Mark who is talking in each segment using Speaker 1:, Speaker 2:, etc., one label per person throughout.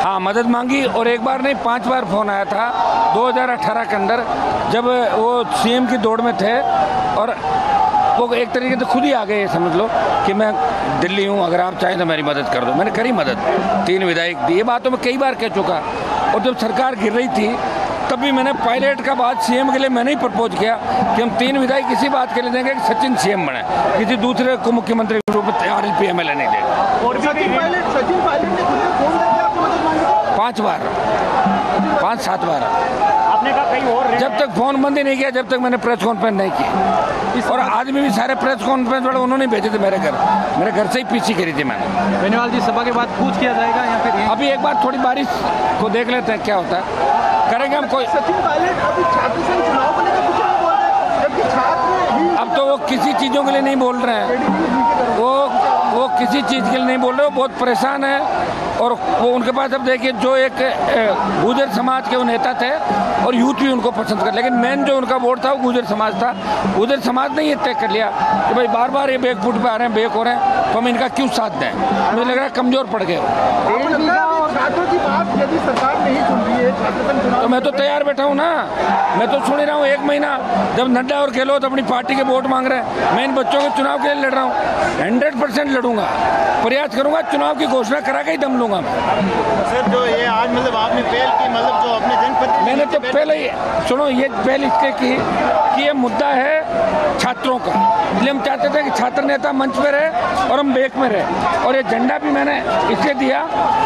Speaker 1: हाँ, मदद मांगी और एक बार नहीं 5 बार फ़ोन आया था 2018 के अंदर, जब वो सीएम की दौड़ में थे और वो एक तरीके से खुद ही आ गए, समझ लो कि मैं दिल्ली हूँ, अगर आप चाहें तो मेरी मदद कर दो। मैंने करी मदद, 3 विधायक दी। ये बात तो मैं कई बार कह चुका। और जब सरकार गिर रही थी तब भी मैंने पायलट का बात सीएम के लिए मैंने ही प्रपोज किया कि हम 3 विधायक इसी बात के लिए देंगे कि सचिन सीएम बने, किसी दूसरे को मुख्यमंत्री के रूप में RLP MLA नहीं देगा।
Speaker 2: और सचिन पायलट ने खुद फोन करके आपको मदद मांगी?
Speaker 1: 5 बार, 5-7 बार।
Speaker 2: आपने कहा कहीं और,
Speaker 1: जब तक फोन बंद ही नहीं किया, जब तक मैंने प्रेस कॉन्फ्रेंस नहीं की। और आदमी भी सारे प्रेस कॉन्फ्रेंस वाले उन्होंने भेजे थे मेरे घर से ही पीछी करी थी मैंने।
Speaker 2: बेनीवाल जी, सभा के बाद पूछ किया जाएगा या फिर
Speaker 1: अभी एक बार थोड़ी बारिश को देख लेते हैं क्या होता है, करेंगे हम। कोई
Speaker 3: सचिन पायलट अभी छात्र संघ चुनाव को लेकर कुछ नहीं बोल रहे, जबकि छात्र ही
Speaker 1: अब तो वो किसी चीज़ों के लिए नहीं बोल रहे हैं, वो किसी चीज़ के लिए नहीं बोल रहे, वो बहुत परेशान है। और वो उनके पास अब देखिए, जो एक गुर्जर समाज के वो नेता थे और यूथ भी उनको पसंद कर, लेकिन मेन जो उनका वोट था वो गुर्जर समाज था। गुर्जर समाज ने ये तय कर लिया कि भाई बार बार ये बैकफुट पे आ रहे हैं, बेक हो रहे हैं, तो हम इनका क्यों साथ दें। मुझे लग रहा है कमज़ोर पड़ गए।
Speaker 3: छात्रों की बात यदि सरकार नहीं सुन रही है, छात्र संघ चुनाव
Speaker 1: तो मैं तो तैयार बैठा हूँ ना, मैं तो सुन ही रहा हूँ। 1 महीना जब नड्डा और गहलोत अपनी पार्टी के वोट मांग रहे हैं, मैं इन बच्चों के चुनाव के लिए लड़ रहा हूँ। 100% लड़ूंगा, प्रयास करूंगा, चुनाव की घोषणा करा के ही दम लूंगा मैं।
Speaker 4: सर, जो ये आज मतलब आपने पहल की, मतलब जो अपने जनप्रतिनिधि,
Speaker 1: मैंने तो पहले ही सुनो, ये पहल इसलिए की कि ये मुद्दा है छात्रों का, इसलिए हम चाहते थे कि छात्र नेता मंच पे रहे और हम बेक में रहे। और ये झंडा भी मैंने इसलिए दिया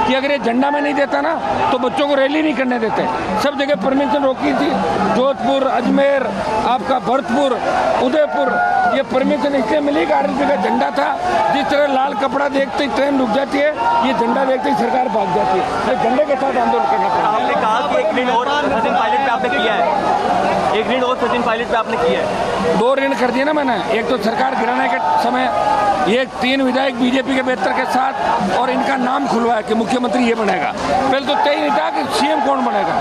Speaker 1: कि अगर ये झंडा में नहीं देता ना तो बच्चों को रैली नहीं करने देते। सब जगह परमिशन रोकी थी, जोधपुर, अजमेर, आपका भरतपुर, उदयपुर, ये परमिशन इसलिए मिली कि RLP का झंडा था। जिस तरह लाल कपड़ा देखते ही ट्रेन रुक जाती है, ये झंडा देखते ही सरकार भाग जाती है। झंडे के साथ आंदोलन करना पड़ता है।
Speaker 2: आपने कहा कि 1 ऋण और सचिन पायलट पे आपने किया है, 1 ऋण और सचिन पायलट पे आपने किया है।
Speaker 1: 2 ऋण कर दिए ना मैंने। एक तो सरकार गिराने के समय ये 3 विधायक बीजेपी के बेहतर के साथ, और इनका नाम खुलवाया कि मुख्यमंत्री ये बनेगा। पहले तो तय नहीं था कि सीएम कौन बनेगा।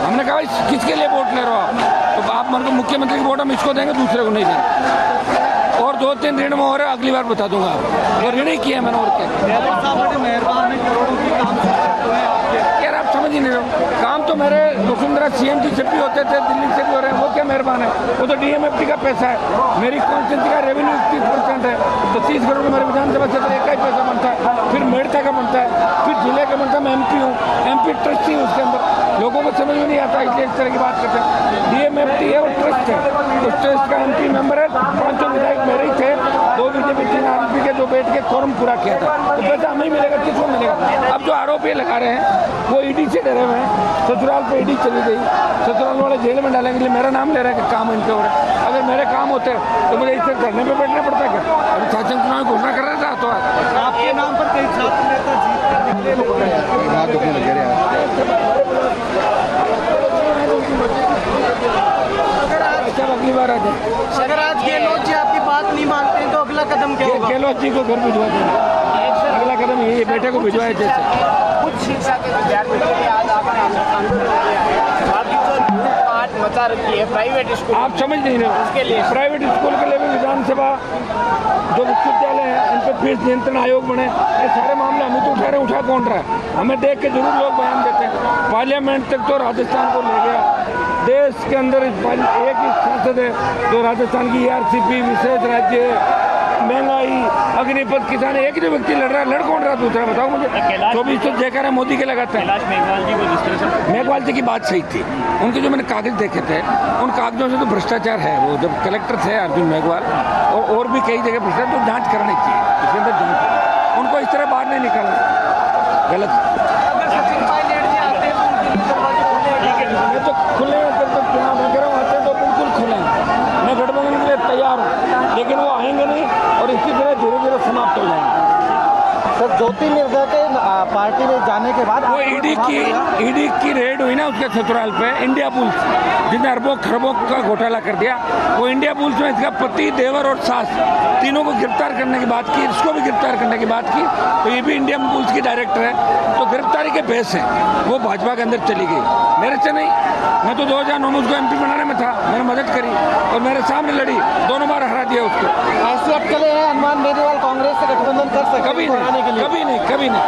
Speaker 1: हमने कहा भाई किसके लिए वोट ले रहे हो आप, तो आप मान को मुख्यमंत्री की वोट हम इसको देंगे, दूसरे को नहीं देंगे। और 2-3 ऋण में हो रहे, अगली बार बता दूंगा आपको। और ऋण ही किया मैंने, और यार आप समझ ही नहीं रहे। काम तो मेरे वसुंधरा CM जी से भी होते थे, दिल्ली से भी हो रहे हैं, वो क्या मेहरबान है, वो तो DMFT का पैसा है। मेरी कॉन्स्टिट्यूंसी का रेवेन्यू 30% है, तो 30 करोड़ मेरे विधानसभा क्षेत्र एक का ही पैसा बनता है, फिर मेड़ता का बनता है, फिर जिले का बनता है। मैं MP हूँ, MP ट्रस्टी हूँ उसके अंदर। लोगों को समझ में नहीं आता, इसलिए इस तरह की बात करते हैं। DMFT है और ट्रस्ट है, उस ट्रस्ट का MP मेंबर है। 5 विधायक मेरे ही थे, 2 बीजेपी 3 RLP के, जो बैठ के फॉर्म पूरा किया था। तो पैसा हमें ही मिलेगा, किसको मिलेगा। अब जो आरोप ये लगा रहे हैं वो ED से डरे हुए हैं। ससुराल पे ED चली गई, ससुराल वाले जेल में डालेंगे, लिए मेरा नाम ले रहा है कि काम इन पे हो रहा है। अगर मेरे काम होते तो मुझे इससे धरने पे बैठना पड़ता है क्या। अभी शासन चुनाव की घोषणा कर रहा था, तो
Speaker 2: आपके नाम पर कई छात्र नेता जीत कर निकले।
Speaker 1: अगली बार आ जाए।
Speaker 2: अगर आज गहलोत जी आपकी बात नहीं मानते हैं तो अगला कदम क्या होगा?
Speaker 1: गहलोत जी को घर भिजवा देंगे। अगला कदम यही, बेटे को भिजवाए जैसे।
Speaker 3: कुछ शिक्षा के विद्यार्थियों के लिए आज आपने बाकी जो आज मचा रखी है प्राइवेट स्कूल,
Speaker 1: आप समझ नहीं रहे।
Speaker 3: उसके लिए
Speaker 1: प्राइवेट स्कूल के लिए भी विधानसभा, जो विश्वविद्यालय है, इन पर फीस नियंत्रण आयोग बने। ये सारे मामले हम ही तो उठा रहे, उठा कौन रहा है। हमें देख के जरूर लोग बयान देते हैं। पार्लियामेंट तक तो राजस्थान को ले गया। देश के अंदर एक ही सांसद है जो राजस्थान की ERCP, विशेष राज्य, महंगाई, अग्निपथ, किसान, एक ही जो व्यक्ति लड़ रहा है। लड़ कौन रहा दूसरा बताओ मुझे। 24 तो जयकारा मोदी के लगाता है। मेघवाल जी की बात सही थी, उनके जो मैंने कागज देखे थे, उन कागजों से तो भ्रष्टाचार है। वो जब कलेक्टर थे अर्जुन मेघवाल, और भी कई जगह भ्रष्टाचार, तो जांच करनी चाहिए, इसके अंदर जांच। उनको इस तरह बाहर नहीं निकालना, गलत। मैं तो खुले चुनाव में कह रहा हूँ, आते तो बिल्कुल खुले हैं। मैं गठबंधन के लिए तैयार हूँ, लेकिन वो आएंगे नहीं और इसी तरह धीरे धीरे समाप्त हो जाएंगे।
Speaker 2: सर, ज्योतिर्निर्भर के पार्टी में जाने के बाद
Speaker 1: वो ईडी की रेड हुई ना उसके ससुराल पे, इंडिया बुल्स, जिसने अरबों खरबों का घोटाला कर दिया। वो इंडिया बुल्स में इसका पति, देवर और सास, तीनों को गिरफ्तार करने की बात की, इसको भी गिरफ्तार करने की बात की। तो ये भी इंडियन बुल्स की डायरेक्टर है, तो गिरफ्तारी के बेस है वो भाजपा के अंदर चली गई, मेरे से नहीं। मैं तो 2009 में उसको MP बनाने में था, मैंने मदद करी और मेरे सामने लड़ी, 2 बार हरा दिया उसको।
Speaker 2: ऐसी अटकलें हैं, हनुमान बेनीवाल कांग्रेस से गठबंधन कर सकते
Speaker 1: कभी नहीं, कभी नहीं, कभी नहीं।